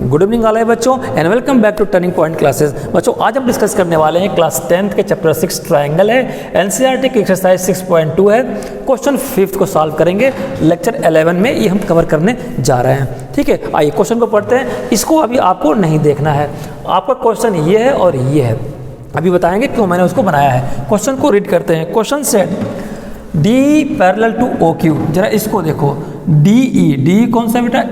Good evening all बच्चों and welcome back to Turning Point Classes. बच्चों आज हम डिस्कस करने वाले हैं क्लास 10th के चैप्टर 6 ट्रायंगल है, एनसीईआरटी की एक्सरसाइज 6.2 है, क्वेश्चन 5th को सॉल्व करेंगे। लेक्चर 11 में ये हम कवर करने जा रहे हैं। ठीक है, आइए क्वेश्चन को पढ़ते हैं। इसको अभी आपको नहीं देखना है, आपका क्वेश्चन ये है और ये है, अभी बताएंगे क्यों मैंने उसको बनाया है। क्वेश्चन को रीड करते हैं। Question set D parallel to O Q, जरा इसको देखो, डी ई, डी कौन सा बेटा,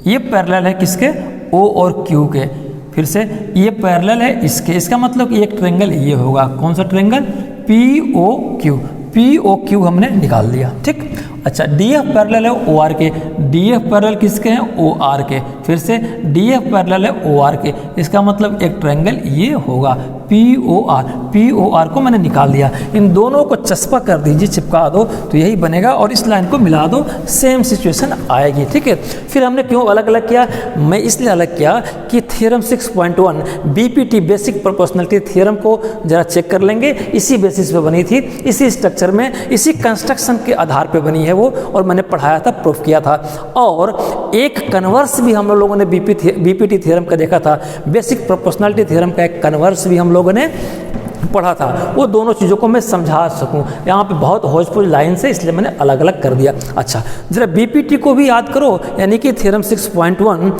ये पैरेलल है किसके, ओ और क्यू के। फिर से ये पैरेलल है इसके, इसका मतलब कि एक ट्रायंगल ये होगा, कौन सा triangle, P O Q, P O Q हमने निकाल दिया। ठीक, अच्छा डी एफ पैरेलल है ओ आर के, डी एफ पैरेलल किसके हैं, ओ आर के। फिर से डी एफ पैरेलल है ओ आर के, इसका मतलब एक ट्रायंगल ये होगा P O R, P O R को मैंने निकाल दिया। इन दोनों को चस्पा कर दीजिए, चिपका दो तो यही बनेगा और इस लाइन को मिला दो, सेम सिचुएशन आएगी। ठीक है, फिर हमने क्यों अलग अलग किया, मैं इसलिए अलग किया कि theorem 6.1 BPT basic proportionality theorem को जरा चेक कर लेंगे। इसी बेसिस पे बनी थी, इसी स्ट्रक्चर में, इसी कंस्ट्रक्शन के आधार पे बनी है वो, और मैंने पढ़ाया था, प्रूफ किया था। और एक कन्वर्स भी हम लोगों ने बीपीटी थ्योरम का देखा था, बेसिक प्रोपोर्शनलिटी थ्योरम का एक कन्वर्स भी हम लोगों ने पढ़ा था। वो दोनों चीज़ों को मैं समझा सकूं, यहाँ पे बहुत होजपुर लाइन से, इसलिए मैंने अलग अलग कर दिया। अच्छा जरा बीपीटी को भी याद करो, यानी कि थ्योरम 6.1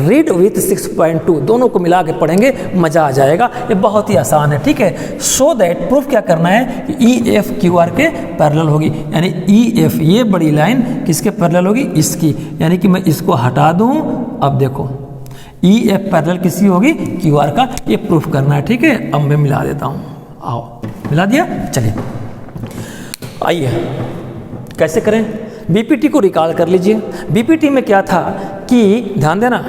रीड विथ 6.2 दोनों को मिला के पढ़ेंगे, मज़ा आ जाएगा। ये बहुत ही आसान है। ठीक है, सो दैट प्रूफ क्या करना है कि ई एफ क्यू आर के पैरेलल होगी, यानी ई एफ ये बड़ी लाइन किसके पैरेलल होगी, इसकी, यानी कि मैं इसको हटा दूँ। अब देखो ई एफ पैरेलल किसकी होगी, क्यू आर का, ये प्रूफ करना है। ठीक है, अब मैं मिला देता हूँ, आओ मिला दिया। चलिए आइए कैसे करें, बीपीटी को रिकॉल कर लीजिए। बीपीटी में क्या था कि ध्यान देना,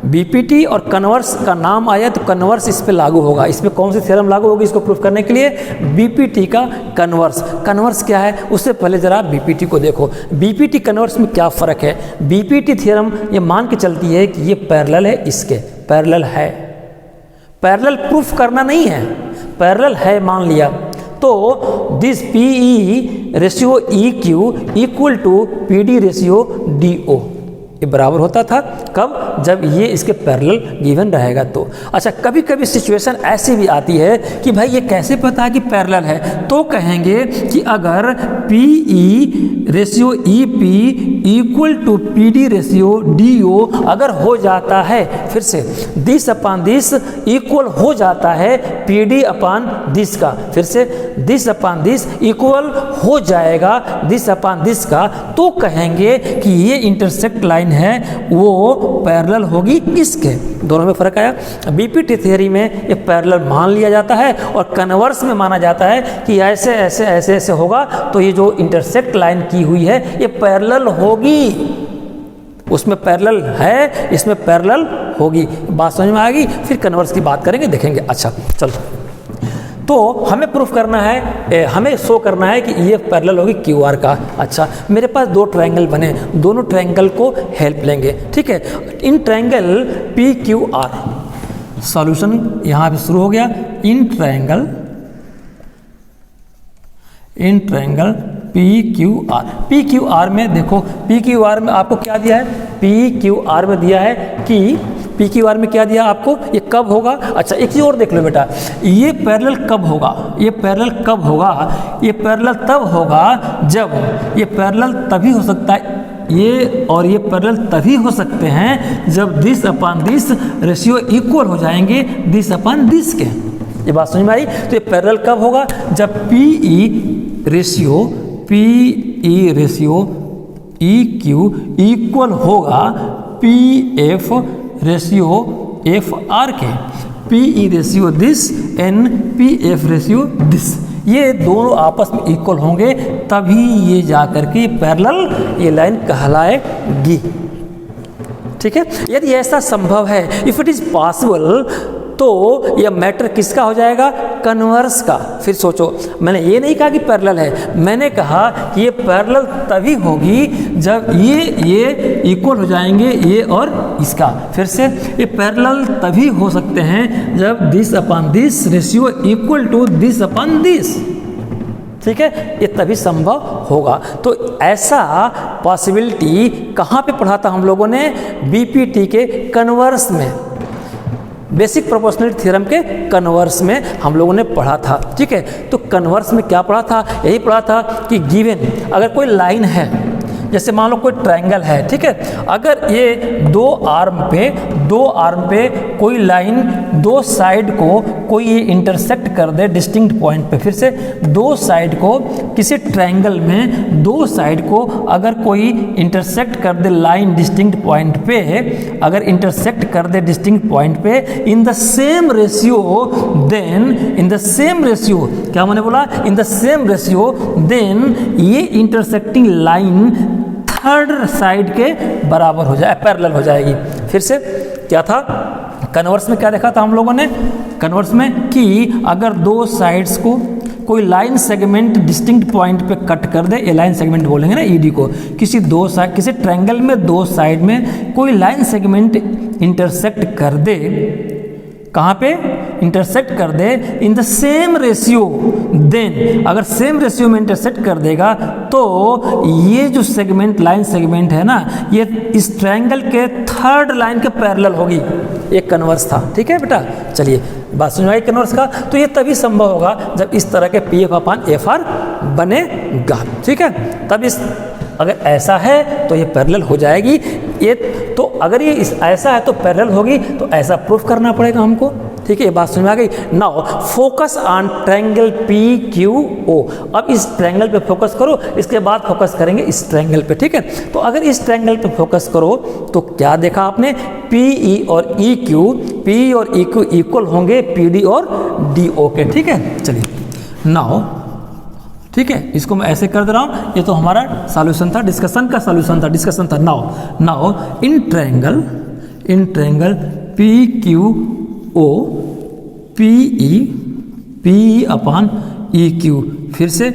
बीपीटी और कन्वर्स का नाम आया तो कन्वर्स इस पे लागू होगा। इसमें कौन सी थ्योरम लागू होगी इसको प्रूफ करने के लिए, बीपीटी का कन्वर्स। कन्वर्स क्या है, उससे पहले जरा बीपीटी को देखो, बीपीटी कन्वर्स में क्या फ़र्क है। बीपीटी थ्योरम ये मान के चलती है कि ये पैरेलल है, इसके पैरेलल है, पैरेलल प्रूफ करना नहीं है, पैरेलल है मान लिया तो this P E ratio E Q equal to P D ratio D O, ये बराबर होता था कब, जब ये इसके पैरेलल गिवन रहेगा तो। अच्छा कभी कभी सिचुएशन ऐसी भी आती है कि भाई ये कैसे पता है कि पैरेलल है, तो कहेंगे कि अगर P E ratio E P equal to P D ratio D O अगर हो जाता है, फिर से दिस अपान दिस इक्वल हो जाता है पी डी अपान दिस का, फिर से दिस अपान दिस इक्वल हो जाएगा दिस अपान दिस का, तो कहेंगे कि ये इंटरसेक्ट लाइन है वो पैरेलल होगी इसके। दोनों में फर्क आया। बीपीटी थ्योरी में ये पैरेलल मान लिया जाता है और कन्वर्स में माना जाता है कि ऐसे ऐसे ऐसे ऐसे होगा तो ये जो इंटरसेक्ट लाइन की हुई है ये पैरेलल होगी, उसमें पैरेलल है, इसमें पैरेलल होगी। बात समझ में आ गई, फिर कन्वर्स की बात करेंगे, देखेंगे। अच्छा चलो, तो हमें प्रूफ करना है, हमें शो करना है कि ये पैरेलल होगी क्यू आर का। अच्छा मेरे पास दो ट्रायंगल बने, दोनों ट्रायंगल को हेल्प लेंगे। ठीक है, इन triangle P Q R, solution यहाँ पे शुरू हो गया। इन triangle P Q R, P Q R में देखो, पी क्यू आर में आपको क्या दिया है, पी क्यू आर में दिया है कि पी क्यू आर में क्या दिया आपको, ये कब होगा। अच्छा एक चीज़ और देख लो बेटा, ये पैरेलल कब होगा, ये पैरेलल कब होगा, ये पैरेलल तब होगा जब, ये पैरेलल तभी हो सकता है, ये और ये पैरेलल तभी हो सकते हैं जब this upon this ratio equal हो जाएंगे दिस अपान दिस के। ये बात समझ में आई। तो ये पैरेलल कब होगा, जब P E ratio E Q equal होगा P F ratio F R के, P E ratio this and P F ratio this, ये दोनों आपस में इक्वल होंगे तभी ये जाकर के पैरेलल ये लाइन कहलाएगी। ठीक है, यदि ऐसा संभव है, इफ इट इज पॉसिबल, तो यह मैटर किसका हो जाएगा, कन्वर्स का। फिर सोचो, मैंने ये नहीं कहा कि पैरेलल है, मैंने कहा कि ये पैरेलल तभी होगी जब ये इक्वल हो जाएंगे ये और इसका। फिर से ये पैरेलल तभी हो सकते हैं जब this upon this ratio equal to this upon this. ठीक है, ये तभी संभव होगा। तो ऐसा पॉसिबिलिटी कहाँ पे पढ़ा था हम लोगों ने? बीपीटी के कन्वर्स में, बेसिक प्रोपोर्शनलिटी थ्योरम के कन्वर्स में हम लोगों ने पढ़ा था। ठीक है, तो कन्वर्स में क्या पढ़ा था? यही पढ़ा था कि गिवन अगर कोई लाइन है, जैसे मान लो कोई ट्रायंगल है, ठीक है, अगर ये दो आर्म पे कोई लाइन दो साइड को कोई ये इंटरसेक्ट कर दे डिस्टिंक्ट पॉइंट पे, फिर से दो साइड को किसी ट्रायंगल में दो साइड को अगर कोई इंटरसेक्ट कर दे लाइन डिस्टिंक्ट पॉइंट पे, अगर इंटरसेक्ट कर दे डिस्टिंक्ट पॉइंट पे in the same ratio, then in the same ratio, क्या मैंने बोला? In the same ratio, then ये इंटरसेक्टिंग लाइन थर्ड साइड के बराबर हो जाए, पैरेलल हो जाएगी। फिर से क्या था कन्वर्स में? क्या देखा था हम लोगों ने कन्वर्स में कि अगर दो साइड्स को कोई लाइन सेगमेंट डिस्टिंक्ट पॉइंट पे कट कर दे, ये लाइन सेगमेंट बोलेंगे ना ईडी को, किसी ट्रायंगल में दो साइड में कोई लाइन सेगमेंट इंटरसेक्ट कर दे, कहाँ पे इंटरसेक्ट कर दे? In the same ratio, then अगर सेम रेशियो में इंटरसेक्ट कर देगा तो ये जो सेगमेंट लाइन सेगमेंट है ना, ये इस ट्रायंगल के थर्ड लाइन के पैरेलल होगी। एक कन्वर्स था। ठीक है बेटा, चलिए बात समझ आई कन्वर्स का। तो ये तभी संभव होगा जब इस तरह के P F upon F are बनेगा। ठीक है, तब इस अगर ऐसा है तो ये पैरेलल हो जाएगी। ये तो अगर ये ऐसा है तो पैरेलल होगी, तो ऐसा प्रूफ करना पड़ेगा हमको। ठीक है, ये बात समझ में आ गई। Now focus on triangle P Q O. अब इस ट्रायंगल पे फोकस करो, इसके बाद फोकस करेंगे इस ट्रायंगल पे। ठीक है, तो अगर इस ट्रायंगल पे फोकस करो तो क्या देखा आपने? पी ई और ई क्यू, पी और ई क्यू इक्वल होंगे पी डी और डी ओ के। ठीक है, चलिए नाउ ठीक है, इसको मैं ऐसे कर दे रहा हूँ। ये तो हमारा सॉल्यूशन था, डिस्कशन का सॉल्यूशन था, डिस्कशन था। Now in triangle P Q O P E upon E Q. फिर से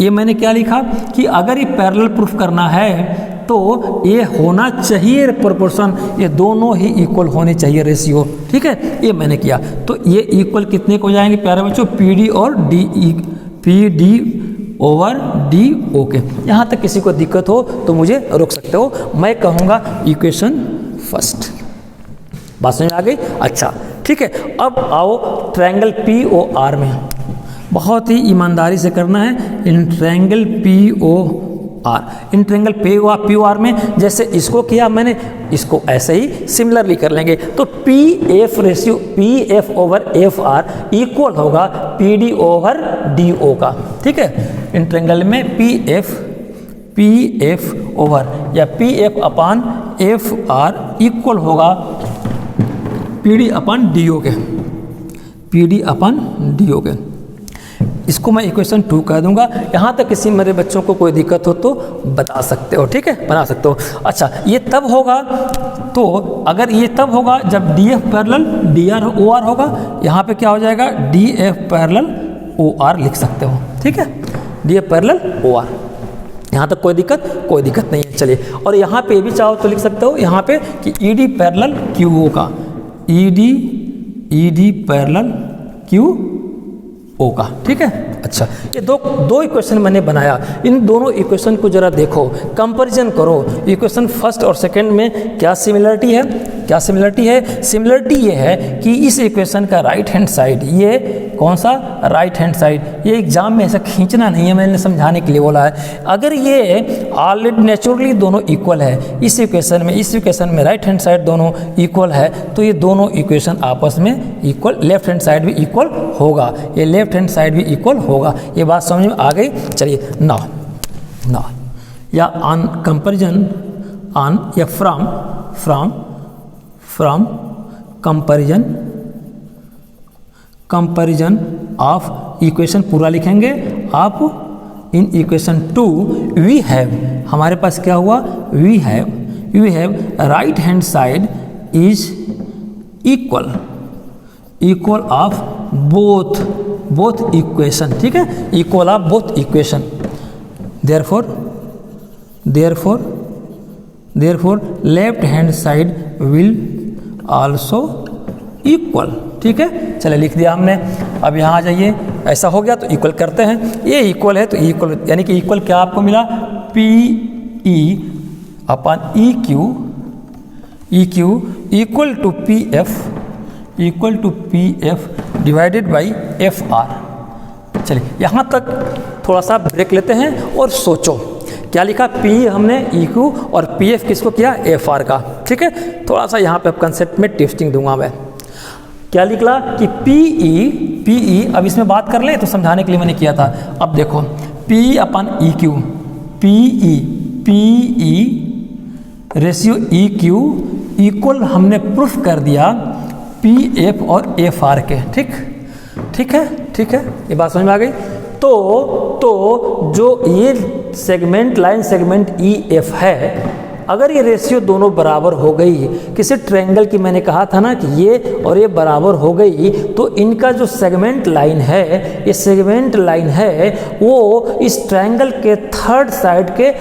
ये मैंने क्या लिखा कि अगर ये पैरेलल प्रूफ करना है तो ये होना चाहिए प्रोपोर्शन, ये दोनों ही इक्वल होने चाहिए रेशियो। ठीक है, ये मैंने किया। तो ये इक्वल कितने को जाएंगे प्यारे बच्चों? पी डी और D E, P D over D okay. यहाँ तक किसी को दिक्कत हो तो मुझे रोक सकते हो। मैं कहूँगा इक्वेशन फर्स्ट। बात समझ आ गई? अच्छा ठीक है, अब आओ ट्रायंगल पी ओ आर में। बहुत ही ईमानदारी से करना है। इन triangle P O R, in triangle P O R में जैसे इसको किया मैंने, इसको ऐसे ही सिमिलरली कर लेंगे। तो P F ratio, P F over F R equal होगा P D over D O का। ठीक है, इन ट्रायंगल में पी एफ ओवर या P F upon F R equal होगा P D upon D O के, P D upon D O के। इसको मैं इक्वेशन 2 कह दूंगा। यहाँ तक किसी मेरे बच्चों को कोई दिक्कत हो तो बता सकते हो। ठीक है, बना सकते हो। अच्छा, ये तब होगा, तो अगर ये तब होगा जब D F parallel D R O R होगा। यहाँ पे क्या हो जाएगा? D F parallel O R लिख सकते हो। ठीक है, D F parallel O R. यहाँ तक कोई दिक्कत नहीं है। चलिए, और यहाँ पे भी चाहो तो लिख सकते हो यहाँ पे कि E D parallel Q O का, E D parallel Q O का। ठीक है, अच्छा ये दो इक्वेशन मैंने बनाया। इन दोनों इक्वेशन को जरा देखो, कंपैरिजन करो। इक्वेशन फर्स्ट और सेकंड में क्या सिमिलरिटी है? सिमिलरिटी ये है कि इस इक्वेशन का राइट हैंड साइड, ये कौन सा? Right hand side. ये एग्जाम में ऐसा खींचना नहीं है, मैंने समझाने के लिए बोला है। अगर ये ऑलरेडी नेचुरली दोनों इक्वल है, इस इक्वेशन में राइट हैंड साइड दोनों इक्वल है, तो ये दोनों इक्वेशन आपस में इक्वल, लेफ्ट हैंड साइड भी इक्वल होगा, ये लेफ्ट हैंड साइड भी इक्वल होगा। ये बात समझ में आ गई? चलिए नाउ या ऑन कंपैरिजन ऑन या फ्रॉम कंपैरिजन ऑफ इक्वेशन पूरा लिखेंगे आप। इन इक्वेशन 2 वी हैव, हमारे पास क्या हुआ? We have right hand side is equal of both equation. ठीक है, equal of both equation. therefore left hand side will also equal. ठीक है, चलिए लिख दिया हमने। अब यहाँ आ जाइए, ऐसा हो गया तो इक्वल करते हैं। ये इक्वल है तो इक्वल यानी कि इक्वल क्या आपको मिला, P E upon E Q equal to P F divided by F R. चलिए यहाँ तक थोड़ा सा ब्रेक लेते हैं और सोचो क्या लिखा, पी हमने ई क्यू और पी एफ किसको किया, एफ आर का। ठीक है, थोड़ा सा यहाँ पे कंसेप्ट में ट्विस्टिंग दूंगा मैं। क्या लिखला कि पी ई, अब इसमें बात कर ले तो समझाने के लिए मैंने किया था। अब देखो P upon E Q, P E ratio E Q equal हमने प्रूफ कर दिया पी एफ और एफ आर के। ठीक है, ये बात समझ में आ गई। तो जो ये segment line segment E F है, अगर ये रेशियो दोनों बराबर हो गई, किसी ट्रायंगल की मैंने कहा था ना कि ये और ये बराबर हो गई, तो इनका जो सेगमेंट लाइन है, ये सेगमेंट लाइन है वो इस ट्रायंगल के थर्ड साइड के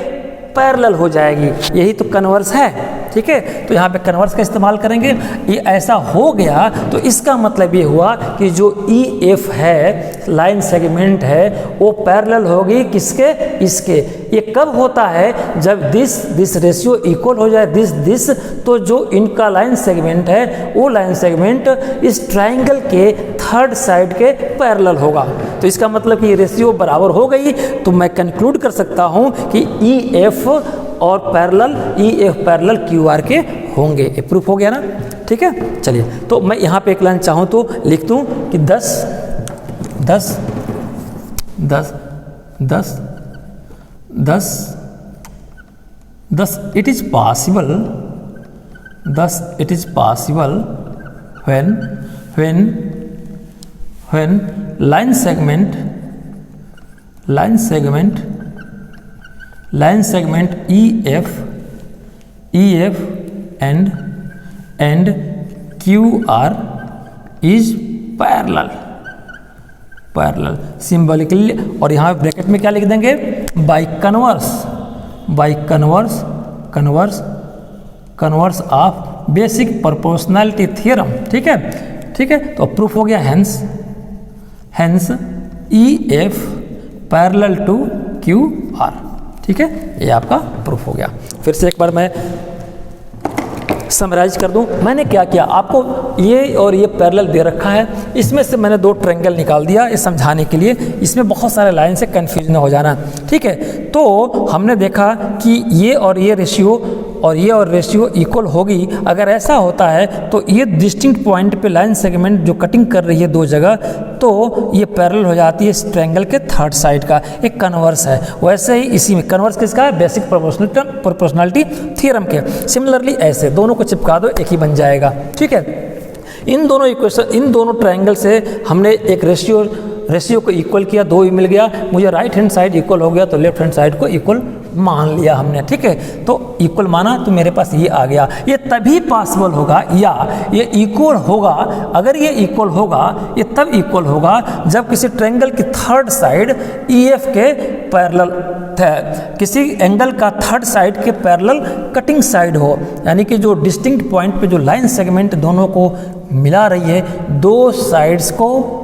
पैरेलल हो जाएगी। यही तो कन्वर्स है। ठीक है, तो यहाँ पे कन्वर्स का इस्तेमाल करेंगे। ये ऐसा हो गया तो इसका मतलब ये हुआ कि जो ई एफ है लाइन सेगमेंट है वो पैरेलल होगी किसके, इसके। ये कब होता है, जब दिस रेशियो इक्वल हो जाए दिस, तो जो इनका लाइन सेगमेंट है वो लाइन सेगमेंट इस ट्रायंगल के थर्ड साइड के पैरेलल होगा। तो इसका मतलब कि ये रेशियो बराबर हो गई, तो मैं कंक्लूड कर सकता हूँ कि ई एफ और parallel E F parallel Q R के होंगे। ये प्रूफ हो गया ना। ठीक है, चलिए तो मैं यहाँ पे एक लाइन चाहूँ तो लिख दूँ कि 10 it is possible when line segment EF and QR is parallel symbolically. और यहाँ ब्रैकेट में क्या लिख देंगे, by converse of basic proportionality theorem. ठीक है, तो प्रूफ हो गया। Hence EF parallel to QR। ठीक है, ये आपका प्रूफ हो गया। फिर से एक बार मैं समराइज कर दूं, मैंने क्या किया, आपको ये और ये पैरेलल दे रखा है, इसमें से मैंने दो ट्रायंगल निकाल दिया ये समझाने के लिए। इसमें बहुत सारे लाइन से कंफ्यूज न हो जाना। ठीक है, तो हमने देखा कि ये और ये रेशियो इक्वल होगी। अगर ऐसा होता है तो ये डिस्टिंक्ट पॉइंट पे लाइन सेगमेंट जो कटिंग कर रही है दो जगह, तो ये पैरेलल हो जाती है इस ट्रायंगल के थर्ड साइड का। एक कन्वर्स है। वैसे ही इसी में कन्वर्स किसका है, बेसिक प्रोपोर्शनैलिटी थ्योरम के। सिमिलरली ऐसे दोनों को चिपका दो, एक ही बन जाएगा। ठीक है, इन दोनों ट्रायंगल से हमने एक रेशियो को इक्वल किया, 2 ही मिल गया। मुझे राइट हैंड साइड इक्वल हो गया तो लेफ्ट हैंड साइड को इक्वल मान लिया हमने। ठीक है, तो इक्वल माना तो मेरे पास ये आ गया। ये तभी पॉसिबल होगा या ये इक्वल होगा, अगर ये इक्वल होगा, ये तब इक्वल होगा जब किसी ट्रायंगल की थर्ड साइड EF के पैरेलल किसी एंगल का थर्ड साइड के पैरेलल कटिंग साइड हो, यानी कि जो डिस्टिंक्ट पॉइंट पे जो लाइन सेगमेंट दोनों को मिला रही है, दो साइड्स को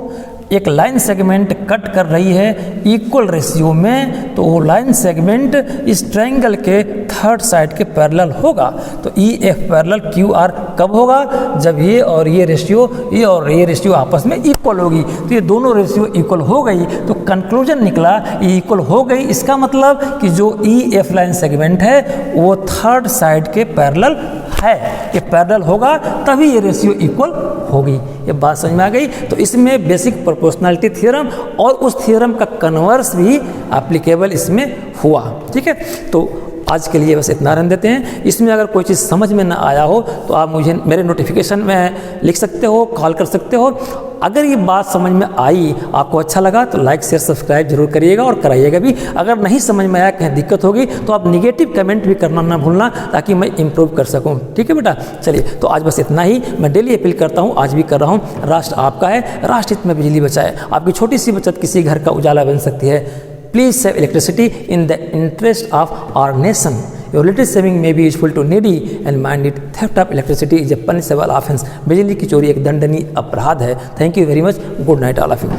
एक लाइन सेगमेंट कट कर रही है इक्वल रेशियो में, तो वो लाइन सेगमेंट इस ट्रायंगल के थर्ड साइड के पैरेलल होगा। तो EF पैरेलल QR कब होगा, जब ये और ये रेशियो आपस में इक्वल होगी। तो ये दोनों रेशियो इक्वल हो गई, तो कंक्लूजन निकला ये इक्वल हो गई। इसका मतलब कि जो EF लाइन सेगमेंट है वो थर्ड साइड के पैरेलल है, ये पैरेलल होगा तभी ये रेशियो इक्वल होगी। ये बात समझ में आ गई। तो इसमें बेसिक प्रोपोर्शनैलिटी थ्योरम और उस थ्योरम का कन्वर्स भी एप्लीकेबल इसमें हुआ। ठीक है, तो आज के लिए बस इतना रहने देते हैं। इसमें अगर कोई चीज़ समझ में ना आया हो तो आप मुझे मेरे नोटिफिकेशन में लिख सकते हो, कॉल कर सकते हो। अगर ये बात समझ में आई, आपको अच्छा लगा तो लाइक शेयर सब्सक्राइब जरूर करिएगा और कराइएगा भी। अगर नहीं समझ में आया, कहीं दिक्कत होगी तो आप निगेटिव कमेंट भी करना ना भूलना, ताकि मैं इम्प्रूव कर सकूं। ठीक है बेटा, चलिए तो आज बस इतना ही। मैं डेली अपील करता हूं, आज भी कर रहा हूं, राष्ट्र आपका है, राष्ट्र हित में बिजली बचाए। आपकी छोटी सी बचत किसी घर का उजाला बन सकती है। Please save electricity in the interest of our nation. Your little saving may be useful to needy and mind it, theft of electricity is a punishable offence, बिजली की चोरी एक दंडनीय अपराध है। Thank you very much, good night all of you.